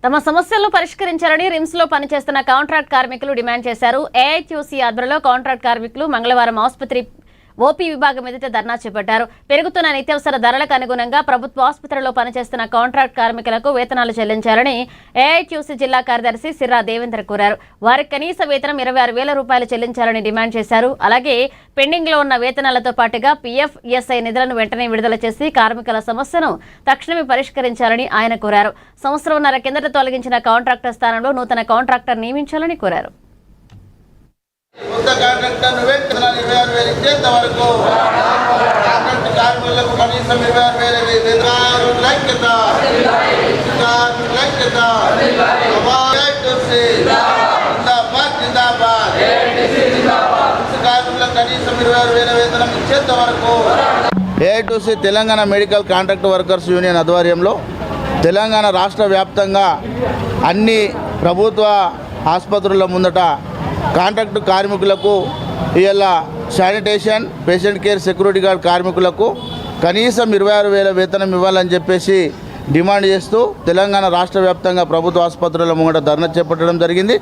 తమ సమస్యలను పరిష్కరించాలని రిమ్స్ లో పనిచేస్తున్న కాంట్రాక్ట్ కార్మికులు డిమాండ్ చేశారు. ఏఐటీయూసీ ఆధ్వర్యంలో కాంట్రాక్ట్ కార్మికులు మంగళవారం ఆసుపత్రి ఓపీ విభాగం ఎదుట ధర్నా చేపట్టారు. పెరుగుతున్న నిత్యావసర ధరలకు అనుగుణంగా ప్రభుత్వ ఆసుపత్రిలో పనిచేస్తున్న కాంట్రాక్ట్ కార్మికులకు వేతనాలు చెల్లించాలని ఏఐటీయూసీ జిల్లా కార్యదర్శి సిర్రా దేవేంద్ర కోరారు. వారికి కనీస వేతనం 26,000 రూపాయలు చెల్లించాలని డిమాండ్ చేశారు. అలాగే పెండింగ్ లో ఉన్న వేతనాలతో పాటుగా పీఎఫ్, ఈఎస్ఐ నిధులను వెంటనే విడుదల చేసి కార్మికుల సమస్యను తక్షణమే పరిష్కరించాలని ఆయన కోరారు. సంవత్సరంన్నర కిందట తొలగించిన కాంట్రాక్టర్ స్థానంలో నూతన కాంట్రాక్టర్ నియమించాలని కోరారు. కొత్త కాంట్రాక్టర్ను వేతనాలు 26,000 ఇచ్చేంత వరకు కాంట్రాక్ట్ కార్మికులకు కనీసం 26,000 వేతనాలు లైక్యత కార్మికులకు కనీసం 26,000 వేతనం ఇచ్చేంత వరకు AITUC Telangana medical contract workers union ఆధ్వర్యంలో తెలంగాణ రాష్ట్ర వ్యాప్తంగా అన్ని ప్రభుత్వ ఆసుపత్రుల ముందట కాంట్రాక్టు కార్మికులకు ఇలా sanitation, patient care, security guard కార్మికులకు కనీసం 26,000 వేతనం ఇవ్వాలని చెప్పేసి డిమాండ్ చేస్తూ తెలంగాణ రాష్ట్ర వ్యాప్తంగా ప్రభుత్వ ఆసుపత్రుల ముంగట ధర్నా చేపట్టడం జరిగింది.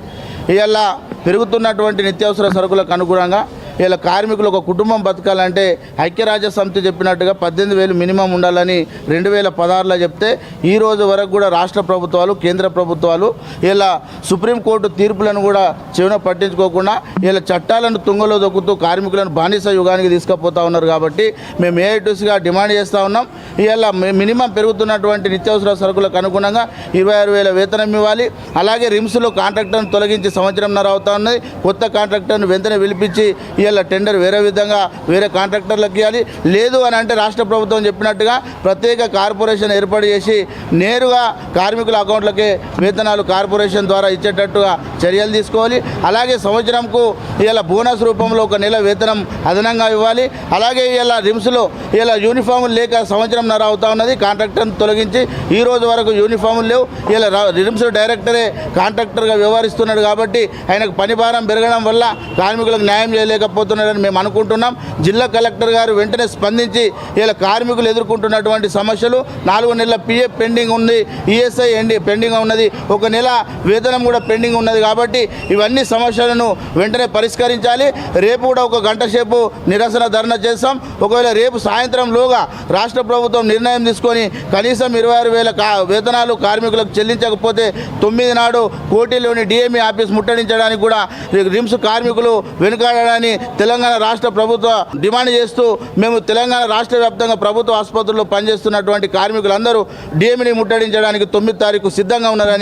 ఇలా పెరుగుతున్నటువంటి నిత్యావసర సరుకులకు అనుగుణంగా ఇలా కార్మికులు ఒక కుటుంబం బతకాలంటే ఐక్యరాజ్య సమితి చెప్పినట్టుగా 18,000 మినిమం ఉండాలని 2016లో చెప్తే ఈ రోజు వరకు కూడా రాష్ట్ర ప్రభుత్వాలు, కేంద్ర ప్రభుత్వాలు ఇలా సుప్రీంకోర్టు తీర్పులను కూడా చెవిన పట్టించుకోకుండా ఇలా చట్టాలను తుంగలో దొక్కుతూ కార్మికులను బానిస యుగానికి తీసుకుపోతా ఉన్నారు. కాబట్టి మేము ఏఐటీయూసీగా డిమాండ్ చేస్తూ ఉన్నాం. ఇలా మినిమం పెరుగుతున్నటువంటి నిత్యావసర సరుకులకు అనుగుణంగా 26,000 వేతనం ఇవ్వాలి. అలాగే రిమ్స్లో కాంట్రాక్టర్ను తొలగించి సంవత్సరంన్నర అవుతా ఉన్నది. కొత్త కాంట్రాక్టర్ను వెంటనే పిలిపించి ఇలా టెండర్ వేరే విధంగా వేరే కాంట్రాక్టర్లకు ఇవ్వాలి. లేదు అని అంటే రాష్ట్ర ప్రభుత్వం చెప్పినట్టుగా ప్రత్యేక కార్పొరేషన్ ఏర్పాటు చేసి నేరుగా కార్మికుల అకౌంట్లకే వేతనాలు కార్పొరేషన్ ద్వారా ఇచ్చేటట్టుగా చర్యలు తీసుకోవాలి. అలాగే సంవత్సరంకు ఇలా బోనస్ రూపంలో 1 నెల వేతనం అదనంగా ఇవ్వాలి. అలాగే ఇలా రిమ్స్లో ఇలా యూనిఫాములు లేక సంవత్సరంన్నర అవుతా ఉన్నది. కాంట్రాక్టర్ను తొలగించి ఈ రోజు వరకు యూనిఫాములు లేవు. ఇలా రిమ్స్ డైరెక్టరే కాంట్రాక్టర్గా వ్యవహరిస్తున్నాడు. కాబట్టి ఆయనకు పని భారం పెరగడం వల్ల కార్మికులకు న్యాయం చేయలేకపోతున్నారని మేము అనుకుంటున్నాం. జిల్లా కలెక్టర్ గారు వెంటనే స్పందించి ఇలా కార్మికులు ఎదుర్కొంటున్నటువంటి సమస్యలు 4 నెలల పిఎఫ్ పెండింగ్ ఉంది, ఈఎస్ఐ పెండింగ్ ఉన్నది, 1 నెల వేతనం కూడా పెండింగ్ ఉన్నది. కాబట్టి ఇవన్నీ సమస్యలను వెంటనే పరిష్కరించాలి. రేపు కూడా 1 గంట సేపు నిరసన ధర్నా చేస్తాం. ఒకవేళ రేపు సాయంత్రంలోగా రాష్ట్ర ప్రభుత్వం నిర్ణయం తీసుకొని కనీసం 26,000 వేతనాలు కార్మికులకు చెల్లించకపోతే 9 నాడు కోటిలోని డిఎంఈ ఆఫీస్ ముట్టడించడానికి కూడా రిమ్స్ కార్మికులు వెనుకాడని తెలంగాణ రాష్ట్ర ప్రభుత్వ డిమాండ్ చేస్తూ మేము తెలంగాణ రాష్ట్ర వ్యాప్తంగా ప్రభుత్వ ఆసుపత్రుల్లో పనిచేస్తున్నటువంటి కార్మికులందరూ డిఎంఈని ముట్టడించడానికి 9వ తారీఖు సిద్ధంగా ఉన్నారని